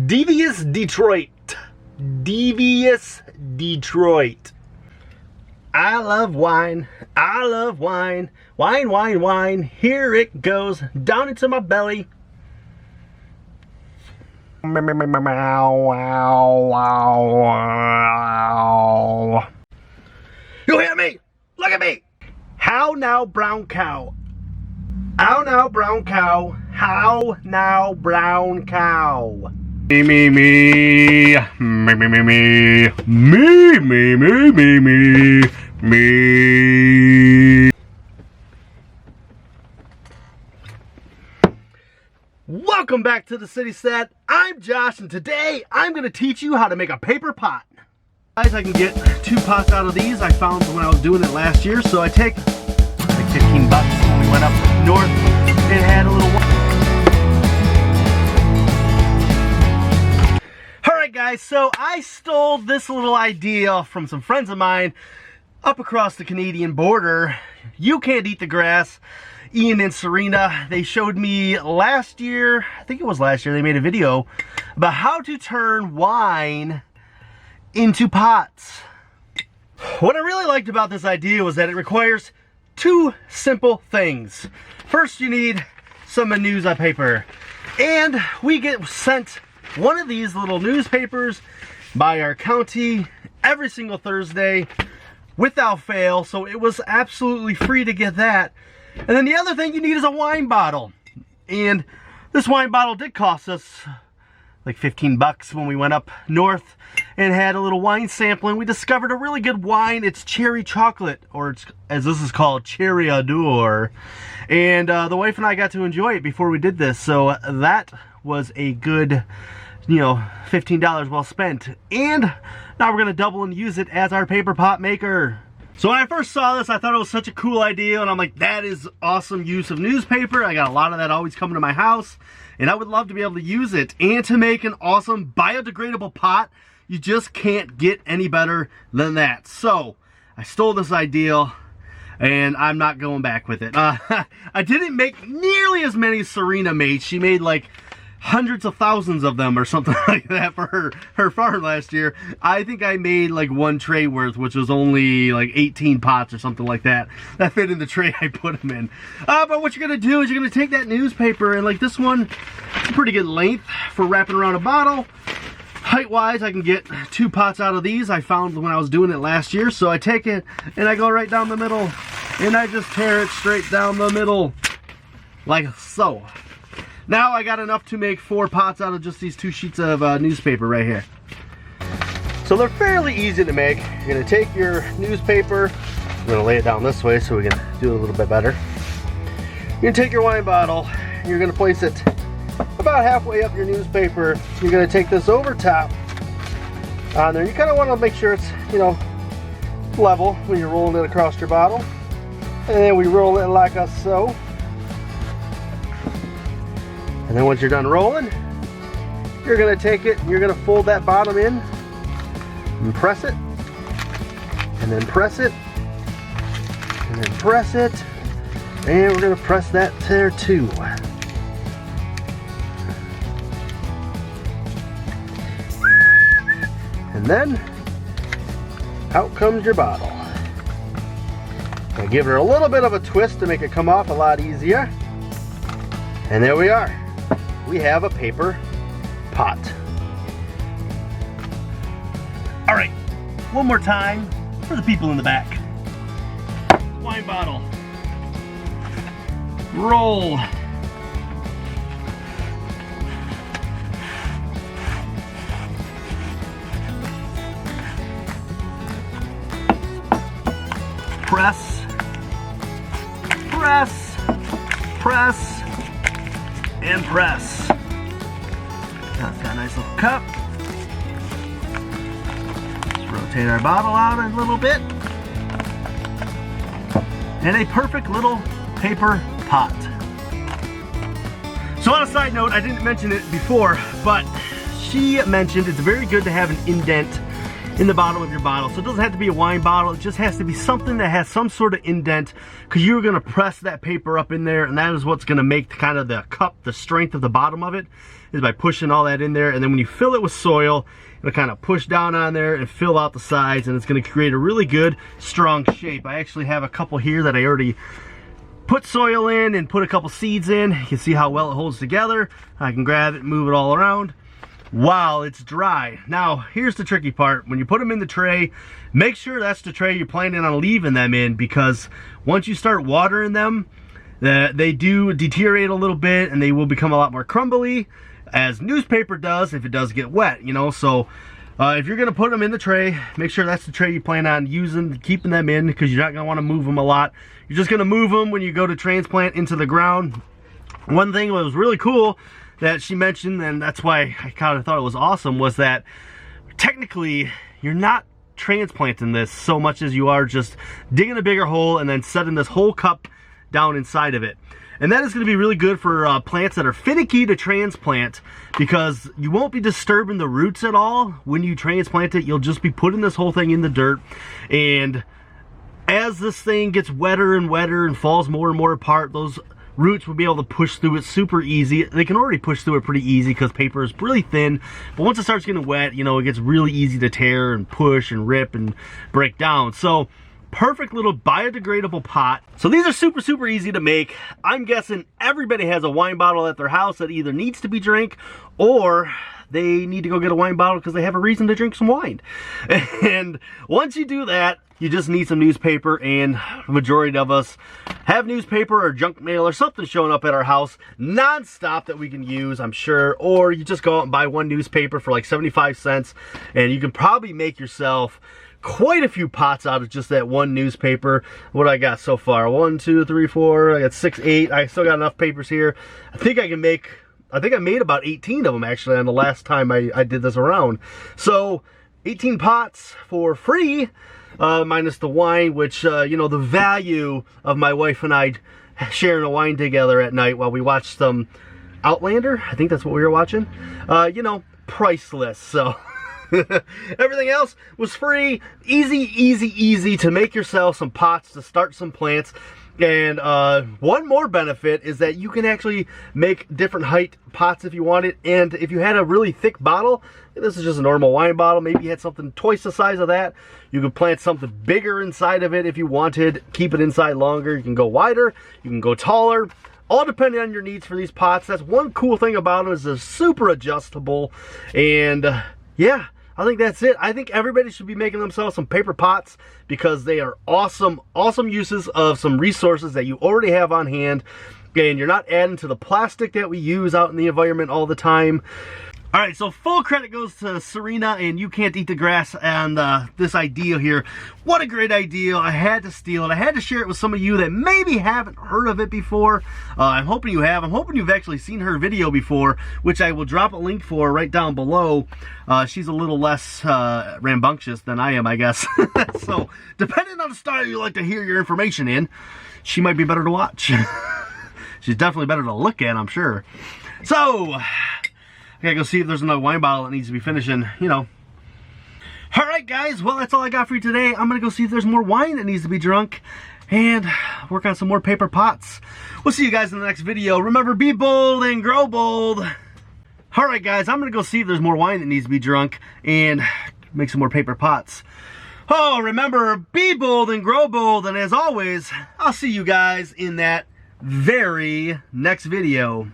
Devious Detroit. Devious Detroit. I love wine. I love wine. Wine, wine, wine. Here it goes down into my belly. You hear me? Look at me. How now, brown cow? How now, brown cow? How now, brown cow? Me, me, me. Me, me, me, me. Me, me, me, me, me. Me. Welcome back to the Citystead. I'm Josh, and today I'm going to teach you how to make a paper pot. Guys, I can get 2 pots out of these. I found when I was doing it last year, so I take like 15 bucks when we went up north. It had a little. Alright guys, so I stole this little idea from some friends of mine up across the Canadian border. You Can't Eat the Grass. Ian and Serena, they showed me last year, I think it was last year, they made a video about how to turn wine into pots. What I really liked about this idea was that it requires 2 simple things. First, you need some manila paper, and we get sent one of these little newspapers by our county every single Thursday without fail, so it was absolutely free to get that. And then the other thing you need is a wine bottle. And this wine bottle did cost us like 15 bucks when we went up north and had a little wine sampling. We discovered a really good wine. It's cherry chocolate, or it's, as this is called, cherry adore. And the wife and I got to enjoy it before we did this. So that was a good, you know, $15 well spent. And now we're going to double and use it as our paper pot maker. So when I first saw this, I thought it was such a cool idea, and I'm like, that is awesome use of newspaper. I got a lot of that always coming to my house, and I would love to be able to use it. And to make an awesome biodegradable pot, you just can't get any better than that. So I stole this idea, and I'm not going back with it. I didn't make nearly as many as Serena made. She made like hundreds of thousands of them or something like that for her farm last year. I think I made like 1 tray worth, which was only like 18 pots or something like that. That fit in the tray I put them in. But what you're gonna do is you're gonna take that newspaper, and like this one, it's a pretty good length for wrapping around a bottle. Height wise, I can get 2 pots out of these. I found when I was doing it last year. So I take it and I go right down the middle, and I just tear it straight down the middle like so. Now I got enough to make 4 pots out of just these 2 sheets of newspaper right here. So they're fairly easy to make. You're gonna take your newspaper, I'm gonna lay it down this way so we can do it a little bit better. You're gonna take your wine bottle, you're gonna place it about halfway up your newspaper. You're gonna take this over top on there. You kinda wanna make sure it's, you know, level when you're rolling it across your bottle. And then we roll it like so. And then once you're done rolling, you're gonna take it and you're gonna fold that bottom in and press it, and then press it, and then press it, and we're gonna press that there too. And then out comes your bottle. Now give her a little bit of a twist to make it come off a lot easier. And there we are. We have a paper pot. All right, one more time for the people in the back. Wine bottle. Roll. Press. Press. Press. And press. That's got a nice little cup. Let's rotate our bottle out a little bit. And a perfect little paper pot. So on a side note, I didn't mention it before, but she mentioned it's very good to have an indent in the bottom of your bottle. So it doesn't have to be a wine bottle, it just has to be something that has some sort of indent, because you're gonna press that paper up in there, and that is what's gonna make kind of the cup, the strength of the bottom of it, is by pushing all that in there. And then when you fill it with soil, it'll kind of push down on there and fill out the sides, and it's gonna create a really good, strong shape. I actually have a couple here that I already put soil in and put a couple seeds in. You can see how well it holds together. I can grab it and move it all around while it's dry. Now, here's the tricky part. When you put them in the tray, make sure that's the tray you're planning on leaving them in, because once you start watering them, they do deteriorate a little bit and they will become a lot more crumbly, as newspaper does if it does get wet, you know. So if you're gonna put them in the tray, make sure that's the tray you plan on using, keeping them in, because you're not gonna wanna move them a lot. You're just gonna move them when you go to transplant into the ground. One thing that was really cool that she mentioned, and that's why I kind of thought it was awesome, was that technically you're not transplanting this so much as you are just digging a bigger hole and then setting this whole cup down inside of it. And that is going to be really good for plants that are finicky to transplant, because you won't be disturbing the roots at all when you transplant it. You'll just be putting this whole thing in the dirt, and as this thing gets wetter and wetter and falls more and more apart, those roots will be able to push through it super easy. They can already push through it pretty easy because paper is really thin, but once it starts getting wet, you know, it gets really easy to tear and push and rip and break down. So perfect little biodegradable pot. So these are super easy to make. I'm guessing everybody has a wine bottle at their house that either needs to be drank, or they need to go get a wine bottle because they have a reason to drink some wine. And once you do that, you just need some newspaper, and the majority of us have newspaper or junk mail or something showing up at our house non-stop that we can use, I'm sure. Or you just go out and buy one newspaper for like 75 cents, and you can probably make yourself quite a few pots out of just that one newspaper. What I got so far? 1, 2, 3, 4. I got 6, 8. I still got enough papers here. I think I made about 18 of them actually on the last time I did this around. So 18 pots for free, minus the wine, which, you know, the value of my wife and I sharing a wine together at night while we watched some Outlander. I think that's what we were watching. You know, priceless. So everything else was free. Easy to make yourself some pots to start some plants. And one more benefit is that you can actually make different height pots if you want it. And if you had a really thick bottle, this is just a normal wine bottle, maybe you had something twice the size of that, you could plant something bigger inside of it if you wanted, keep it inside longer. You can go wider, you can go taller, all depending on your needs for these pots. That's one cool thing about them, is they're super adjustable. And yeah, I think that's it. I think everybody should be making themselves some paper pots, because they are awesome uses of some resources that you already have on hand, and you're not adding to the plastic that we use out in the environment all the time. All right, so full credit goes to Serena and You Can't Eat the Grass and this idea here. What a great idea. I had to steal it. I had to share it with some of you that maybe haven't heard of it before. I'm hoping you have. I'm hoping you've actually seen her video before, which I will drop a link for right down below. She's a little less rambunctious than I am, I guess. So depending on the style you like to hear your information in, she might be better to watch. She's definitely better to look at, I'm sure. So I gotta go see if there's another wine bottle that needs to be finishing, you know. All right, guys, well, that's all I got for you today. I'm gonna go see if there's more wine that needs to be drunk and work on some more paper pots. We'll see you guys in the next video. Remember, be bold and grow bold. All right, guys, I'm gonna go see if there's more wine that needs to be drunk and make some more paper pots. Oh, remember, be bold and grow bold. And as always, I'll see you guys in that very next video.